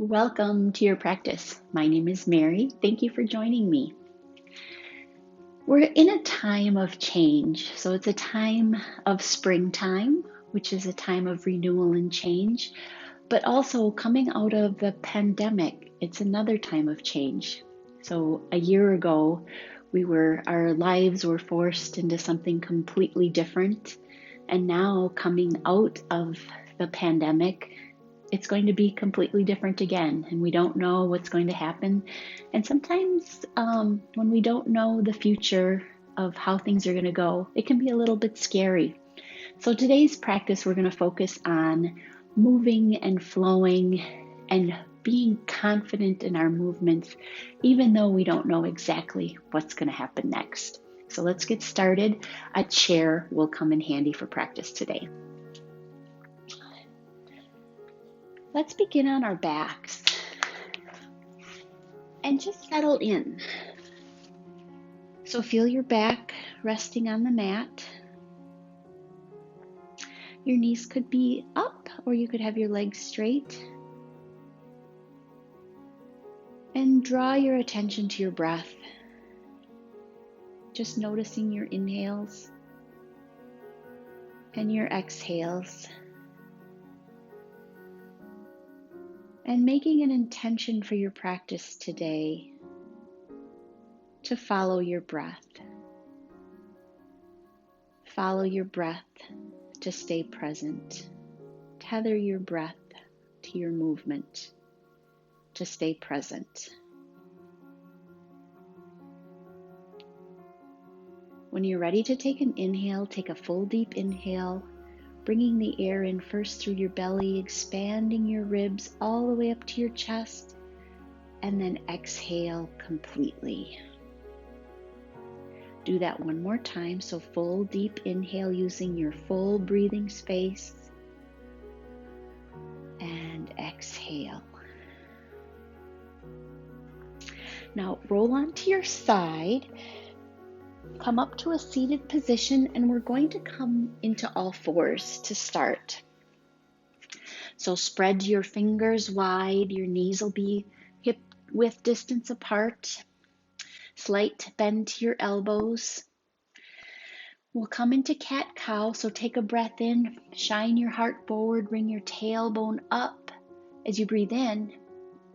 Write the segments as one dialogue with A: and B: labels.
A: Welcome to your practice. My name is Mary. Thank you for joining me. We're in a time of change. So it's a time of springtime, which is a time of renewal and change, but also coming out of the pandemic, it's another time of change. So a year ago, our lives were forced into something completely different. And now coming out of the pandemic, it's going to be completely different again, and we don't know what's going to happen. And sometimes when we don't know the future of how things are going to go, it can be a little bit scary. So today's practice, we're going to focus on moving and flowing and being confident in our movements, even though we don't know exactly what's going to happen next. So let's get started. A chair will come in handy for practice today. Let's begin on our backs and just settle in. So feel your back resting on the mat. Your knees could be up, or you could have your legs straight. And draw your attention to your breath. Just noticing your inhales and your exhales. And making an intention for your practice today to follow your breath. Follow your breath to stay present. Tether your breath to your movement to stay present. When you're ready to take an inhale, take a full deep inhale, bringing the air in first through your belly, expanding your ribs all the way up to your chest, and then exhale completely. Do that one more time. So full deep inhale using your full breathing space, and exhale. Now roll onto your side. Come up to a seated position, and we're going to come into all fours to start. So spread your fingers wide, your knees will be hip width distance apart, slight bend to your elbows. We'll come into cat-cow, so take a breath in, shine your heart forward, bring your tailbone up. As you breathe in,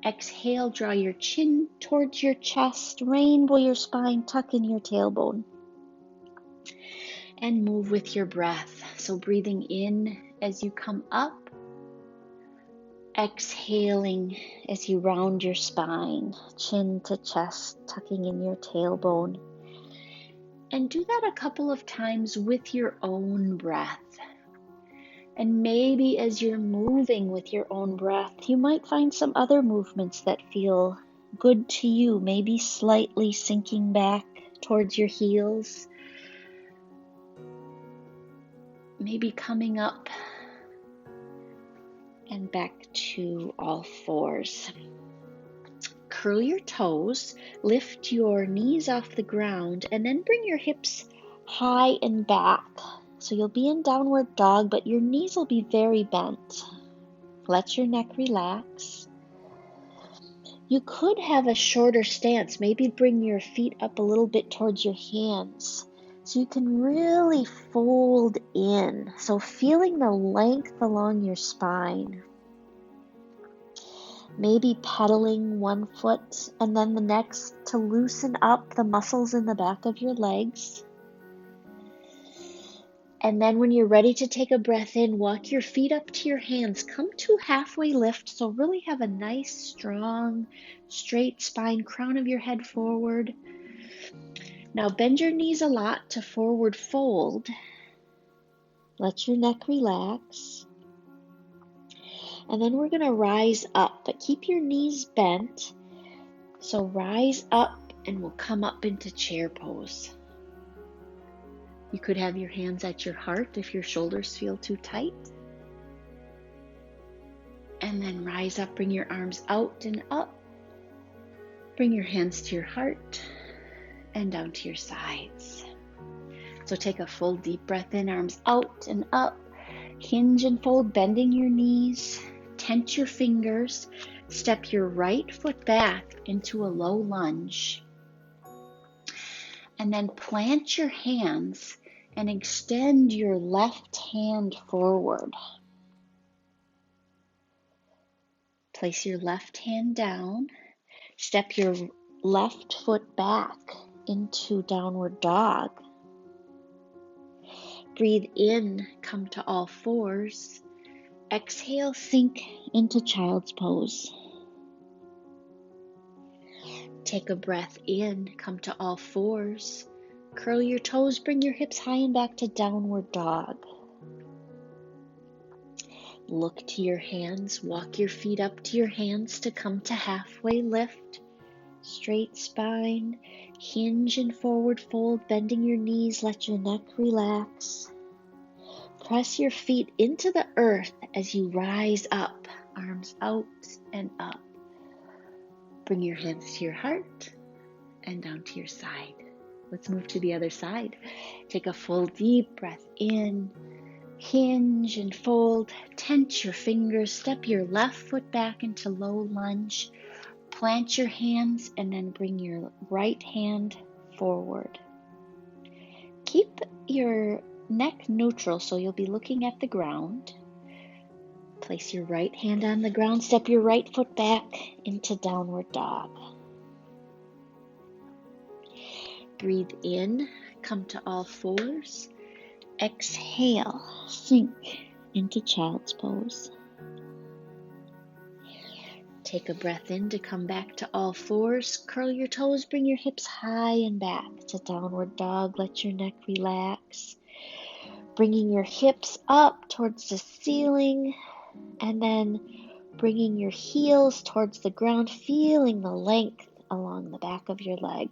A: exhale, draw your chin towards your chest, rainbow your spine, tuck in your tailbone. And move with your breath. So breathing in as you come up, exhaling as you round your spine, chin to chest, tucking in your tailbone. And do that a couple of times with your own breath. And maybe as you're moving with your own breath, you might find some other movements that feel good to you, maybe slightly sinking back towards your heels. Maybe coming up and back to all fours. Curl your toes, lift your knees off the ground, and then bring your hips high and back. So you'll be in downward dog, but your knees will be very bent. Let your neck relax. You could have a shorter stance, maybe bring your feet up a little bit towards your hands, so you can really fold in. So feeling the length along your spine. Maybe pedaling one foot and then the next to loosen up the muscles in the back of your legs. And then when you're ready to take a breath in, walk your feet up to your hands. Come to halfway lift, so really have a nice, strong, straight spine, crown of your head forward. Now bend your knees a lot to forward fold. Let your neck relax. And then we're going to rise up, but keep your knees bent. So rise up and we'll come up into chair pose. You could have your hands at your heart if your shoulders feel too tight. And then rise up, bring your arms out and up. Bring your hands to your heart and down to your sides. So take a full deep breath in, arms out and up. Hinge and fold, bending your knees. Tense your fingers. Step your right foot back into a low lunge. And then plant your hands and extend your left hand forward. Place your left hand down. Step your left foot back into downward dog. Breathe in, come to all fours. Exhale, sink into child's pose. Take a breath in, come to all fours. Curl your toes, bring your hips high and back to downward dog. Look to your hands, walk your feet up to your hands to come to halfway lift. Straight spine, hinge and forward fold, bending your knees, let your neck relax. Press your feet into the earth as you rise up, arms out and up. Bring your hands to your heart and down to your side. Let's move to the other side. Take a full deep breath in, hinge and fold, tense your fingers, step your left foot back into low lunge, plant your hands and then bring your right hand forward. Keep your neck neutral so you'll be looking at the ground. Place your right hand on the ground, step your right foot back into downward dog. Breathe in, come to all fours. Exhale, sink into child's pose. Take a breath in to come back to all fours. Curl your toes, bring your hips high and back to downward dog. Let your neck relax. Bringing your hips up towards the ceiling and then bringing your heels towards the ground, feeling the length along the back of your leg.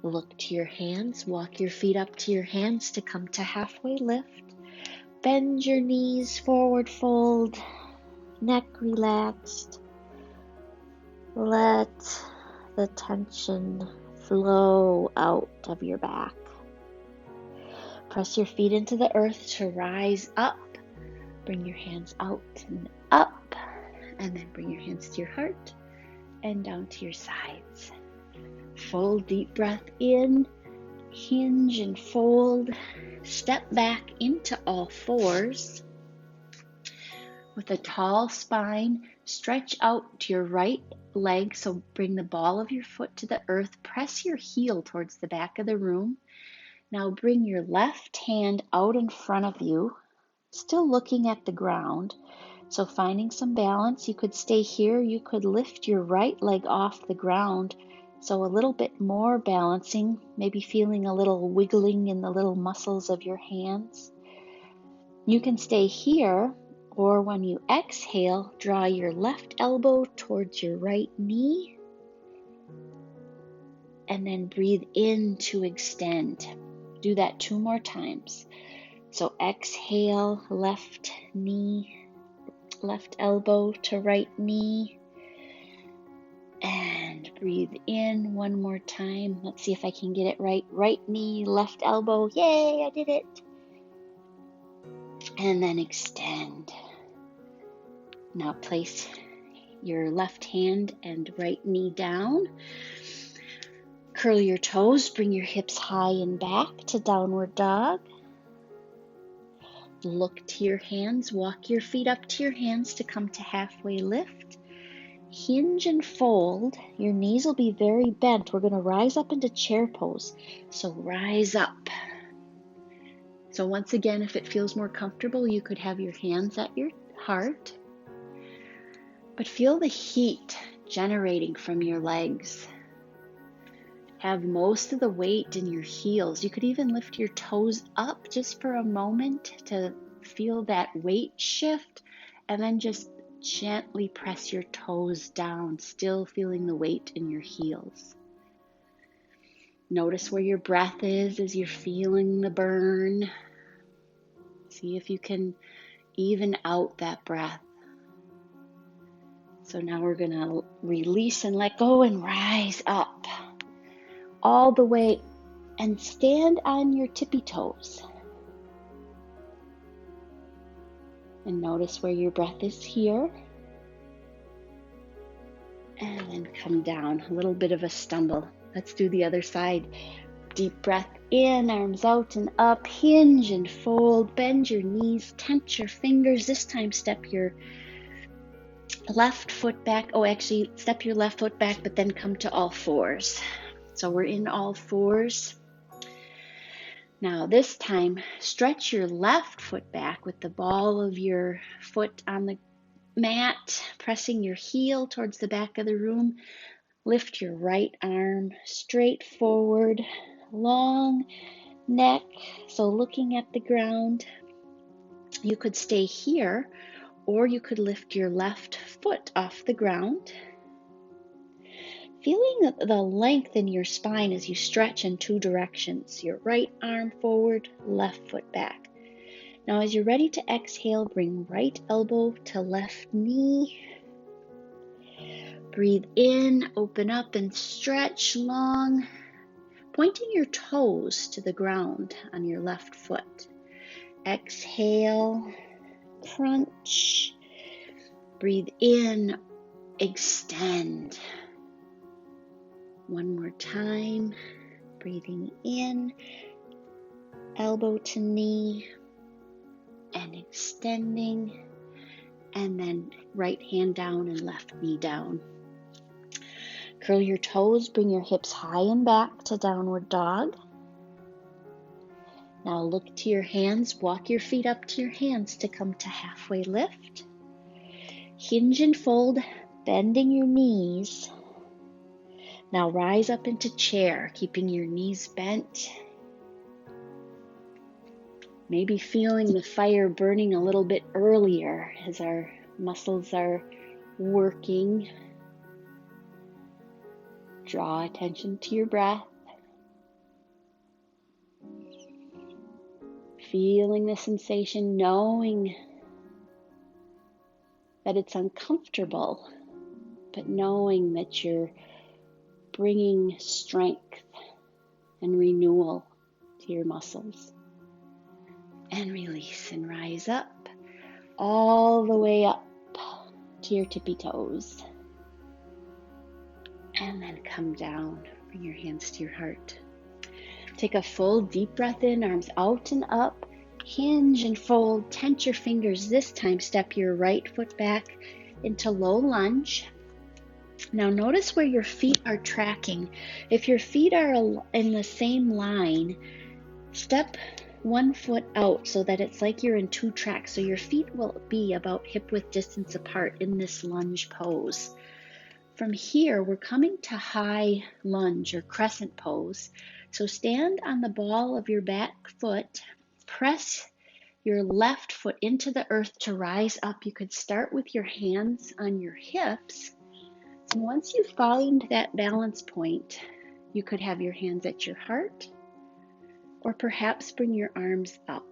A: Look to your hands, walk your feet up to your hands to come to halfway lift. Bend your knees, forward fold, neck relaxed. Let the tension flow out of your back. Press your feet into the earth to rise up. Bring your hands out and up, and then bring your hands to your heart and down to your sides. Full deep breath in, hinge and fold, step back into all fours. With a tall spine, stretch out to your right leg, so bring the ball of your foot to the earth, press your heel towards the back of the room. Now bring your left hand out in front of you, still looking at the ground. So finding some balance, you could stay here, you could lift your right leg off the ground. So a little bit more balancing, maybe feeling a little wiggling in the little muscles of your hands. You can stay here, or when you exhale, draw your left elbow towards your right knee, and then breathe in to extend. Do that 2 more times. So exhale, left knee, left elbow to right knee, and breathe in 1 more time. Let's see if I can get it right. Right knee, left elbow. Yay, I did it. And then extend. Now place your left hand and right knee down. Curl your toes, bring your hips high and back to downward dog. Look to your hands, walk your feet up to your hands to come to halfway lift. Hinge and fold. Your knees will be very bent. We're going to rise up into chair pose. So rise up. So once again, if it feels more comfortable, you could have your hands at your heart. But feel the heat generating from your legs. Have most of the weight in your heels. You could even lift your toes up just for a moment to feel that weight shift, and then just gently press your toes down, still feeling the weight in your heels. Notice where your breath is as you're feeling the burn. See if you can even out that breath. So now we're going to release and let go and rise up all the way and stand on your tippy toes. And notice where your breath is here. come down. A little bit of a stumble. Let's do the other side. Deep breath in, arms out and up, hinge and fold, bend your knees, tense your fingers. This time step your left foot back. Step your left foot back, but then come to all fours. So we're in all fours. Now this time, stretch your left foot back with the ball of your foot on the mat, pressing your heel towards the back of the room. Lift your right arm straight forward, long neck, so looking at the ground. You could stay here, or you could lift your left foot off the ground. Feeling the length in your spine as you stretch in two directions, your right arm forward, left foot back. Now as you're ready to exhale, bring right elbow to left knee. Breathe in, open up and stretch long, pointing your toes to the ground on your left foot. Exhale, crunch. Breathe in, extend. One more time, breathing in, elbow to knee, and extending, and then right hand down and left knee down. Curl your toes, bring your hips high and back to downward dog. Now look to your hands, walk your feet up to your hands to come to halfway lift. Hinge and fold, bending your knees. Now rise up into chair, keeping your knees bent. Maybe feeling the fire burning a little bit earlier as our muscles are working. Draw attention to your breath. Feeling the sensation, knowing that it's uncomfortable, but knowing that you're bringing strength and renewal to your muscles. And release and rise up, all the way up to your tippy toes. And then come down, bring your hands to your heart. Take a full deep breath in, arms out and up, hinge and fold, tense your fingers. This time step your right foot back into low lunge. Now notice where your feet are tracking. If your feet are in the same line, step one foot out so that it's like you're in two tracks. So your feet will be about hip-width distance apart in this lunge pose. From here, we're coming to high lunge or crescent pose. So stand on the ball of your back foot, press your left foot into the earth to rise up. You could start with your hands on your hips. And once you find that balance point, you could have your hands at your heart, or perhaps bring your arms up.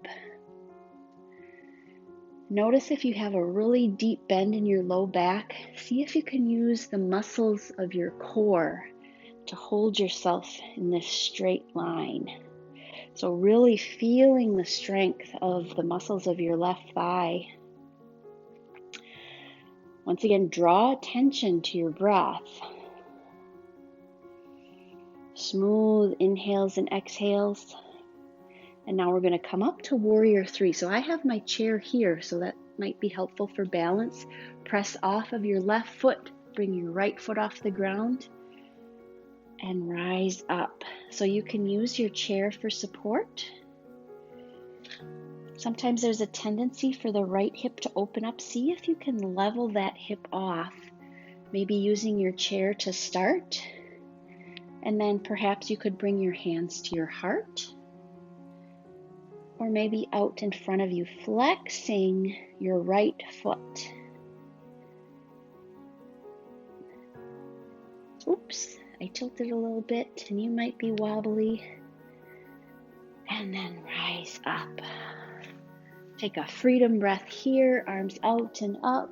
A: Notice if you have a really deep bend in your low back, see if you can use the muscles of your core to hold yourself in this straight line. So really feeling the strength of the muscles of your left thigh. Once again, draw attention to your breath. Smooth inhales and exhales. And now we're going to come up to Warrior 3. So I have my chair here, so that might be helpful for balance. Press off of your left foot, bring your right foot off the ground, and rise up. So you can use your chair for support. Sometimes there's a tendency for the right hip to open up. See if you can level that hip off, maybe using your chair to start. And then perhaps you could bring your hands to your heart, or maybe out in front of you, flexing your right foot. Oops, I tilted a little bit and you might be wobbly. And then rise up. Take a freedom breath here, arms out and up.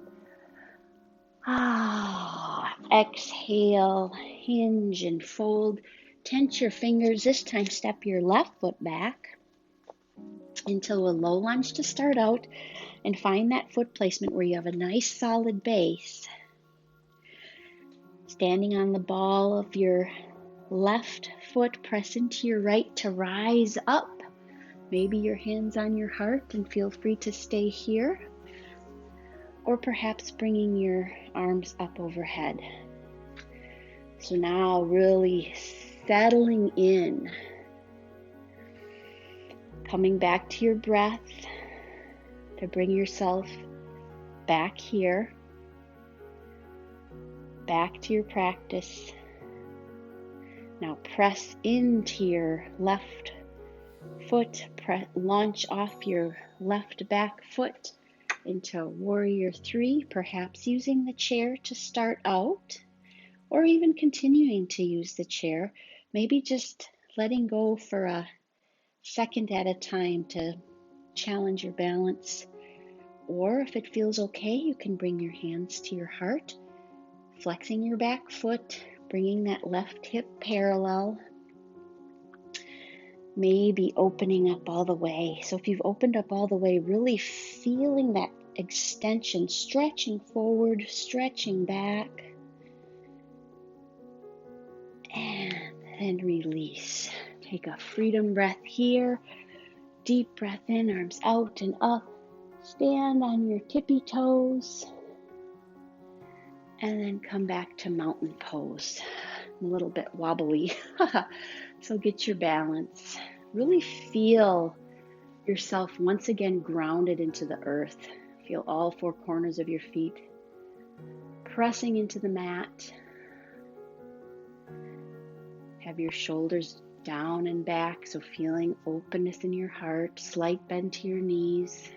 A: Exhale, hinge and fold. Tense your fingers. This time step your left foot back into a low lunge to start out, and find that foot placement where you have a nice solid base. Standing on the ball of your left foot, press into your right to rise up. Maybe your hands on your heart and feel free to stay here. Or perhaps bringing your arms up overhead. So now really settling in. Coming back to your breath to bring yourself back here. Back to your practice. Now press into your left foot, launch off your left back foot into Warrior 3, perhaps using the chair to start out, or even continuing to use the chair, maybe just letting go for a second at a time to challenge your balance. Or if it feels okay, you can bring your hands to your heart, flexing your back foot, bringing that left hip parallel, maybe opening up all the way. So if you've opened up all the way, really feeling that extension, stretching forward, stretching back, and then release. Take a freedom breath here. Deep breath in, arms out and up. Stand on your tippy toes. And then come back to mountain pose. I'm a little bit wobbly. So get your balance. Really feel yourself once again grounded into the earth. Feel all four corners of your feet pressing into the mat. Have your shoulders down and back, so feeling openness in your heart, slight bend to your knees.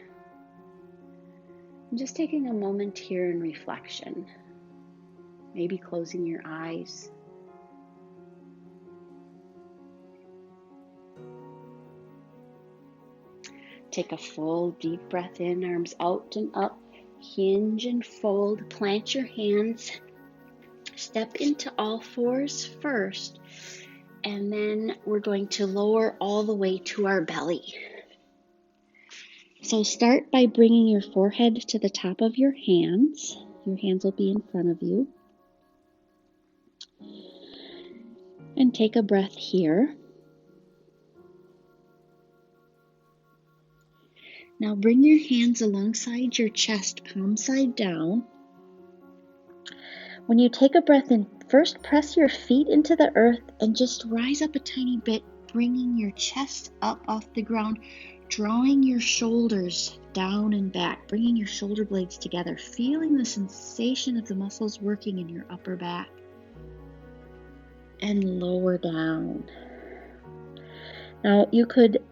A: And just taking a moment here in reflection. Maybe closing your eyes. Take a full deep breath in, arms out and up. Hinge and fold, plant your hands. Step into all fours first, and then we're going to lower all the way to our belly. So start by bringing your forehead to the top of your hands. Your hands will be in front of you. And take a breath here. Now bring your hands alongside your chest, palm side down. When you take a breath in, first press your feet into the earth and just rise up a tiny bit, bringing your chest up off the ground, drawing your shoulders down and back, bringing your shoulder blades together, feeling the sensation of the muscles working in your upper back. And lower down. Now you could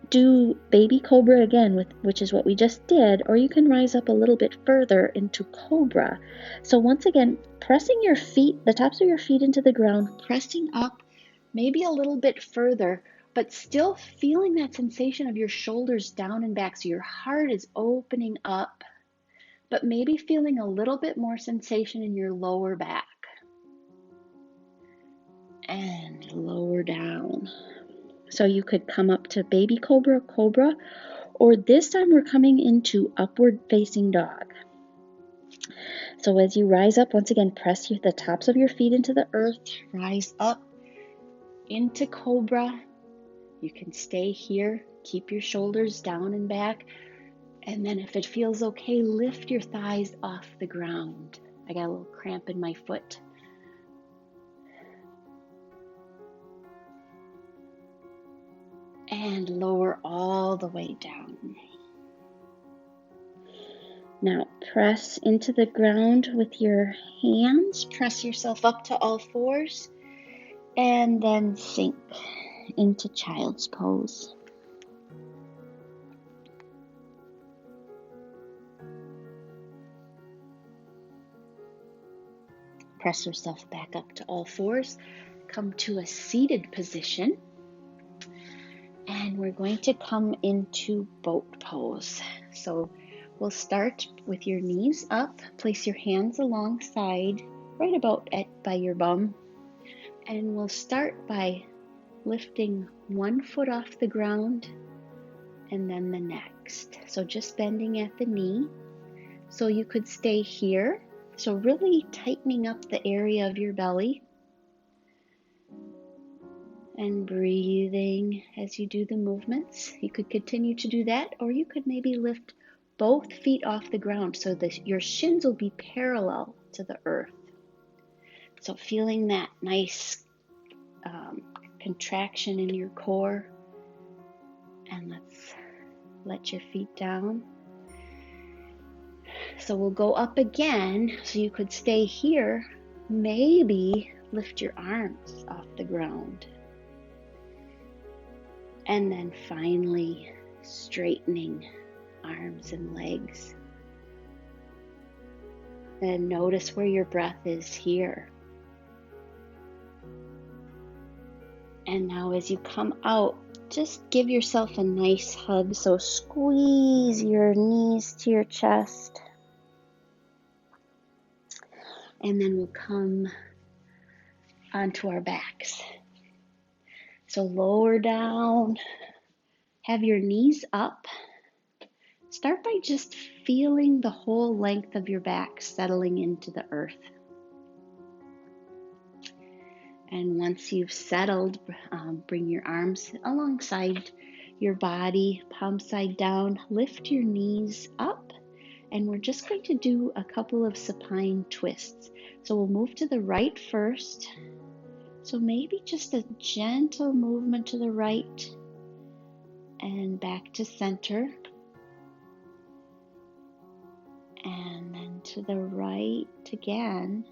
A: do baby cobra again, which is what we just did, or you can rise up a little bit further into cobra. So once again, pressing your feet, the tops of your feet into the ground, pressing up maybe a little bit further, but still feeling that sensation of your shoulders down and back. So your heart is opening up, but maybe feeling a little bit more sensation in your lower back. And lower down. So you could come up to baby cobra, cobra, or this time we're coming into upward facing dog. So as you rise up, once again, press the tops of your feet into the earth, rise up into cobra. You can stay here, keep your shoulders down and back, and then if it feels okay, lift your thighs off the ground. I got a little cramp in my foot. And lower all the way down. Now press into the ground with your hands. Press yourself up to all fours. And then sink into child's pose. Press yourself back up to all fours. Come to a seated position. And we're going to come into boat pose. So we'll start with your knees up. Place your hands alongside, right about by your bum. And we'll start by lifting one foot off the ground and then the next. So just bending at the knee. So you could stay here, So really tightening up the area of your belly and breathing as you do the movements. You could continue to do that, or you could maybe lift both feet off the ground so that your shins will be parallel to the earth. So feeling that nice contraction in your core. And let's let your feet down. So we'll go up again. So you could stay here. Maybe lift your arms off the ground. And then finally straightening arms and legs. And notice where your breath is here. And now as you come out, just give yourself a nice hug. So squeeze your knees to your chest. And then we'll come onto our backs. So lower down, have your knees up. Start by just feeling the whole length of your back settling into the earth. And once you've settled, bring your arms alongside your body, palm side down, lift your knees up, and we're just going to do a couple of supine twists. So we'll move to the right first. So maybe just a gentle movement to the right and back to center. And then to the right again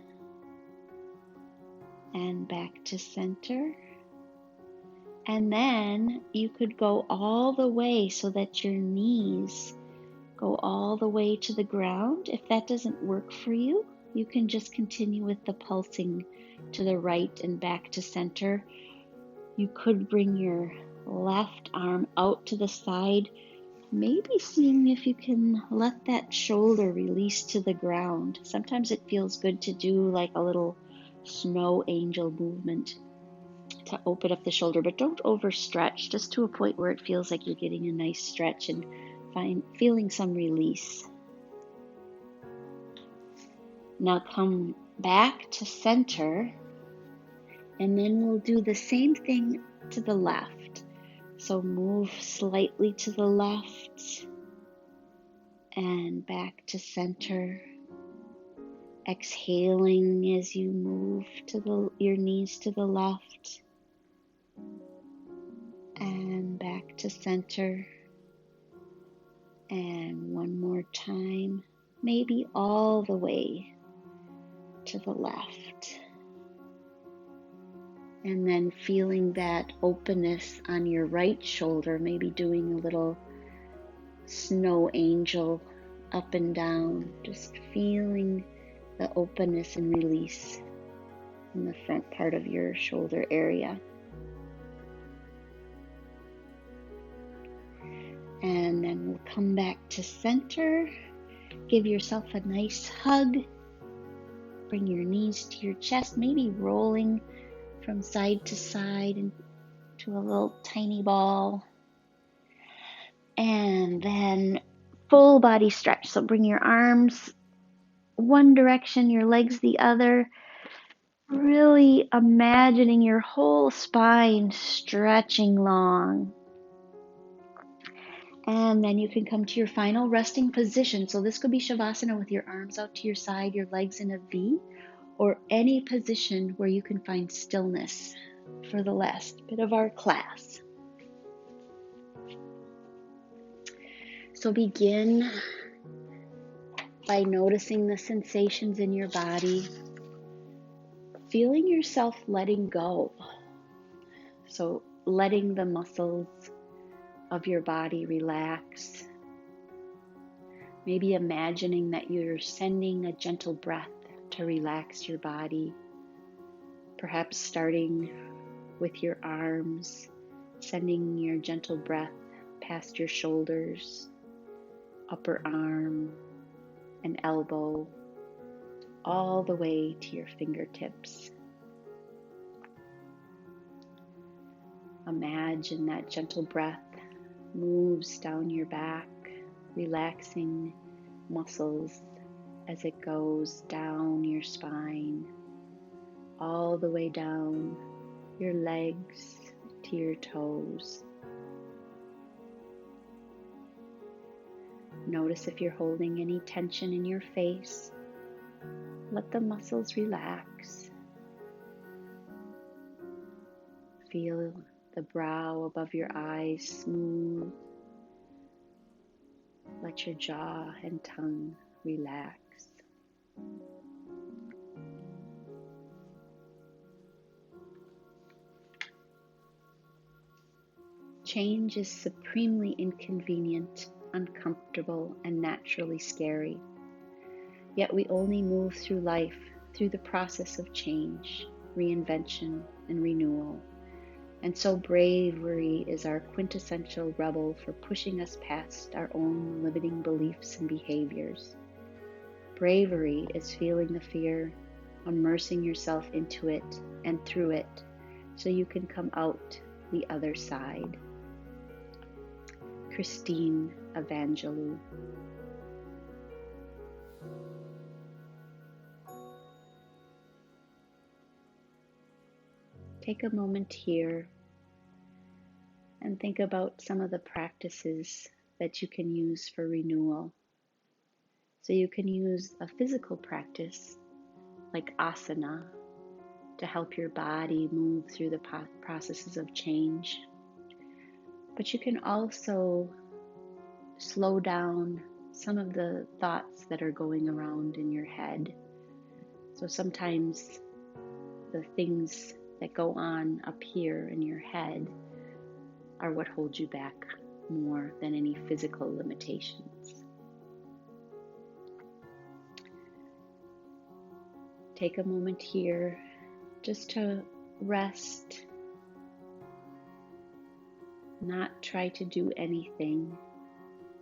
A: and back to center. And then you could go all the way so that your knees go all the way to the ground. If that doesn't work for you, you can just continue with the pulsing to the right and back to center. You could bring your left arm out to the side, maybe seeing if you can let that shoulder release to the ground. Sometimes it feels good to do like a little snow angel movement to open up the shoulder, but don't overstretch, just to a point where it feels like you're getting a nice stretch and feeling some release. Now come back to center, and then we'll do the same thing to the left. So move slightly to the left and back to center. Exhaling as you move to your knees to the left and back to center. And one more time, maybe all the way to the left. And then feeling that openness on your right shoulder, maybe doing a little snow angel up and down, just feeling the openness and release in the front part of your shoulder area. And then we'll come back to center. Give yourself a nice hug. Bring your knees to your chest, maybe rolling from side to side into a little tiny ball. And then full body stretch. So bring your arms one direction, your legs the other. Really imagining your whole spine stretching long. And then you can come to your final resting position. So this could be Shavasana with your arms out to your side, your legs in a V, or any position where you can find stillness for the last bit of our class. So begin by noticing the sensations in your body, feeling yourself letting go. So letting the muscles of your body relax. Maybe imagining that you're sending a gentle breath to relax your body. Perhaps starting with your arms, sending your gentle breath past your shoulders, upper arm, and elbow, all the way to your fingertips. Imagine that gentle breath moves down your back, relaxing muscles as it goes down your spine, all the way down your legs to your toes. Notice if you're holding any tension in your face. Let the muscles relax. Feel the brow above your eyes smooth. Let your jaw and tongue relax. Change is supremely inconvenient, uncomfortable, and naturally scary. Yet we only move through life through the process of change, reinvention, and renewal. And so bravery is our quintessential rebel for pushing us past our own limiting beliefs and behaviors. Bravery is feeling the fear, immersing yourself into it and through it so you can come out the other side. Christine Evangelou. Take a moment here and think about some of the practices that you can use for renewal. So you can use a physical practice like asana to help your body move through the processes of change. But you can also slow down some of the thoughts that are going around in your head. So sometimes the things that go on up here in your head are what hold you back more than any physical limitations. Take a moment here just to rest, not try to do anything.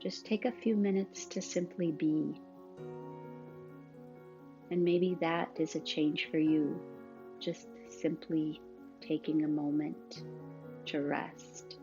A: Just take a few minutes to simply be. And maybe that is a change for you, just simply taking a moment to rest.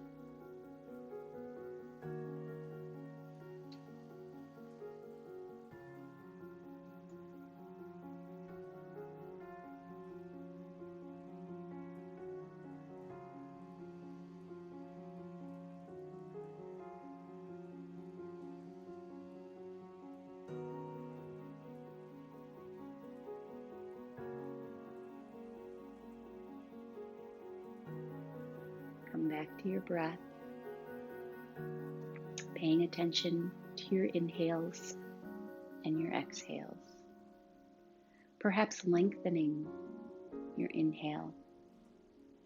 A: Come back to your breath, paying attention to your inhales and your exhales. Perhaps lengthening your inhale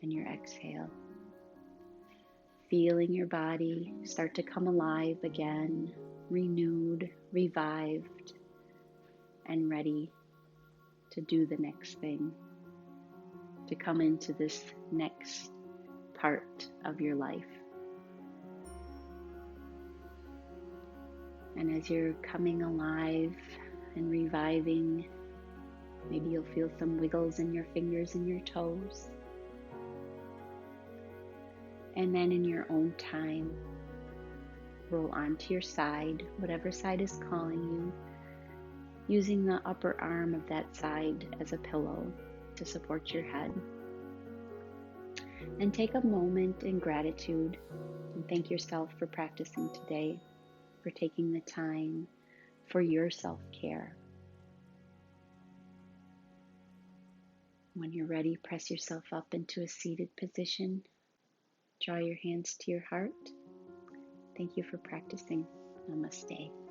A: and your exhale. Feeling your body start to come alive again, renewed, revived, and ready to do the next thing, to come into this next part of your life. And as you're coming alive and reviving, maybe you'll feel some wiggles in your fingers and your toes. And then in your own time, roll onto your side, whatever side is calling you, using the upper arm of that side as a pillow to support your head. And take a moment in gratitude and thank yourself for practicing today, for taking the time for your self-care. When you're ready, press yourself up into a seated position. Draw your hands to your heart. Thank you for practicing. Namaste.